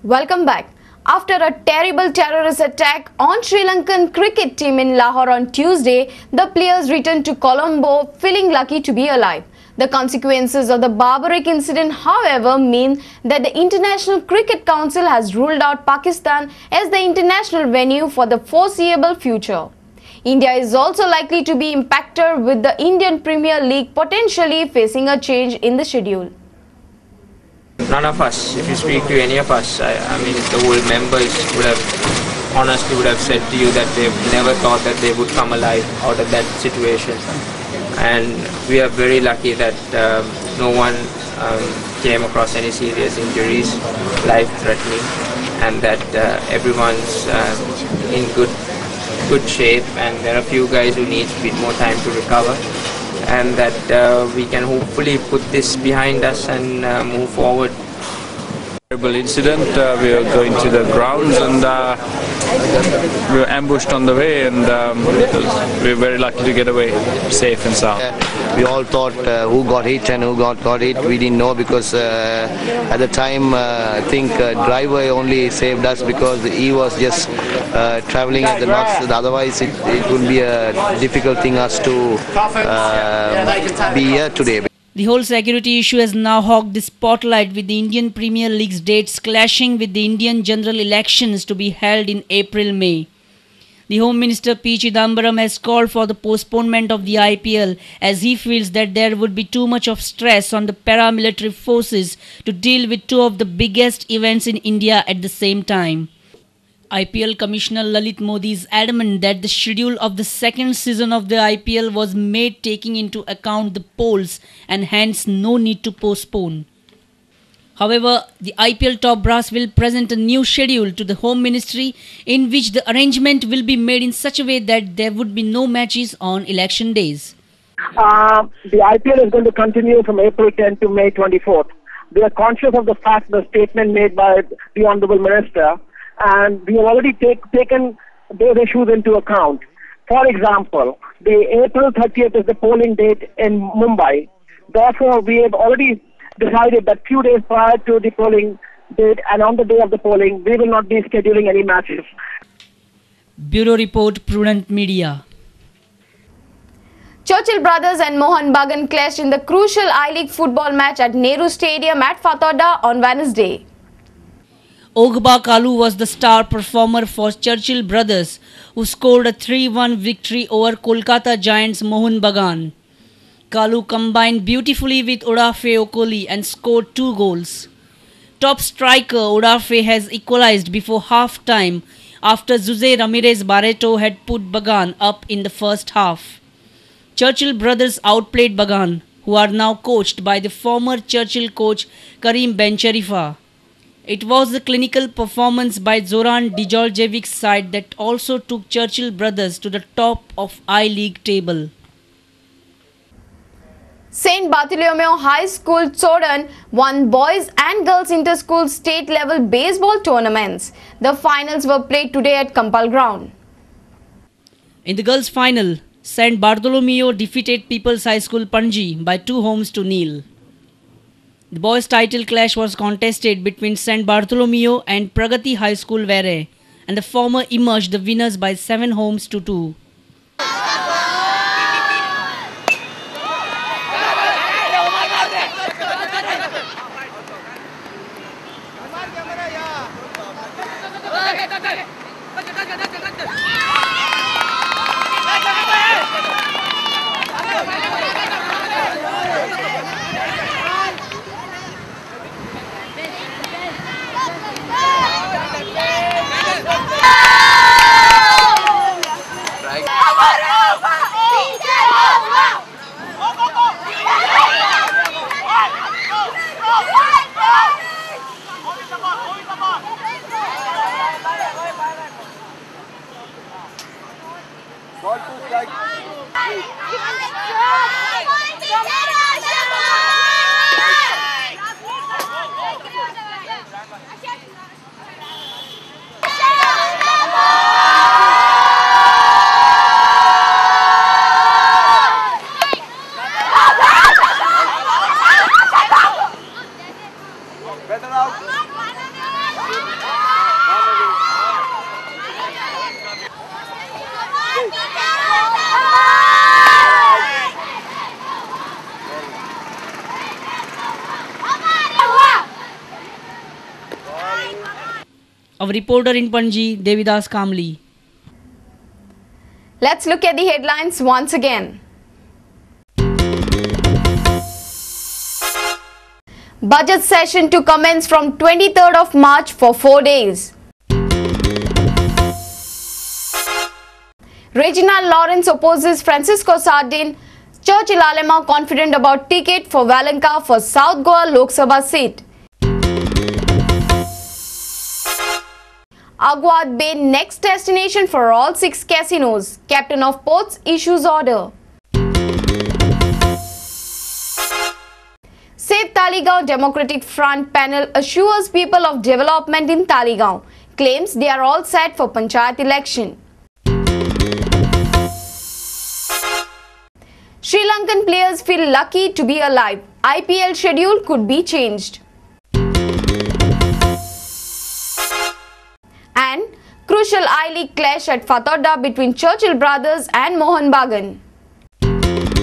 Welcome back. After a terrible terrorist attack on Sri Lankan cricket team in Lahore on Tuesday, the players returned to Colombo feeling lucky to be alive. The consequences of the barbaric incident, however, mean that the International Cricket Council has ruled out Pakistan as the international venue for the foreseeable future. India is also likely to be impacted, with the Indian Premier League potentially facing a change in the schedule. None of us, if you speak to any of us, I mean the whole members would have said to you that they've never thought that they would come alive out of that situation. And we are very lucky that no one came across any serious injuries, life-threatening, and that everyone's in good shape, and there are a few guys who need a bit more time to recover, and that we can hopefully put this behind us and move forward. Terrible incident. We were going to the grounds and we were ambushed on the way, and we were very lucky to get away safe and sound. We all thought who got hit and who got hit. We didn't know because at the time I think driver only saved us because he was just traveling at the north. Otherwise it would be a difficult thing us to be here today. The whole security issue has now hogged the spotlight, with the Indian Premier League's dates clashing with the Indian general elections to be held in April-May. The Home Minister P. Chidambaram has called for the postponement of the IPL, as he feels that there would be too much of stress on the paramilitary forces to deal with two of the biggest events in India at the same time. IPL Commissioner Lalit Modi is adamant that the schedule of the second season of the IPL was made taking into account the polls and hence no need to postpone. However, the IPL top brass will present a new schedule to the Home Ministry, in which the arrangement will be made in such a way that there would be no matches on election days. The IPL is going to continue from April 10th to May 24th. We are conscious of the fact, the statement made by the Honorable Minister, and we have already taken those issues into account. For example, the April 30th is the polling date in Mumbai. Therefore, we have already decided that few days prior to the polling date and on the day of the polling, we will not be scheduling any matches. Bureau Report, Prudent Media. Churchill Brothers and Mohun Bagan clashed in the crucial I-League football match at Nehru Stadium at Faത്തോda on Wednesday. Ogba Kalu was the star performer for Churchill Brothers, who scored a 3-1 victory over Kolkata Giants Mohun Bagan. Kalu combined beautifully with Odafe Okoli and scored 2 goals. Top striker Odafe has equalized before half-time after Jose Ramirez Barreto had put Bagan up in the first half. Churchill Brothers outplayed Bagan, who are now coached by the former Churchill coach Karim Bencherifa. It was the clinical performance by Zoran Djordjevic's side that also took Churchill Brothers to the top of I-League table. St. Bartholomew High School Chodan won boys and girls inter-school state-level baseball tournaments. The finals were played today at Kampal Ground. In the girls' final, St. Bartholomew defeated People's High School Panji by 2-0. The boys' title clash was contested between St. Bartholomew and Pragati High School Vere, and the former emerged the winners by 7-2. Our reporter in Panji, Devidas Kamli. Let's look at the headlines once again. Budget session to commence from 23rd of March for 4 days. Reginald Lawrence opposes Francisco Sardin. Churchill Alema confident about ticket for Valenka for South Goa Lok Sabha seat. Aguad Bay next destination for all 6 casinos. Captain of Ports issues order. Save Talegaon Democratic Front panel assures people of development in Talegaon. Claims they are all set for Panchayat election. Sri Lankan players feel lucky to be alive. IPL schedule could be changed. And crucial I-League clash at Fatorda between Churchill brothers and Mohun Bagan.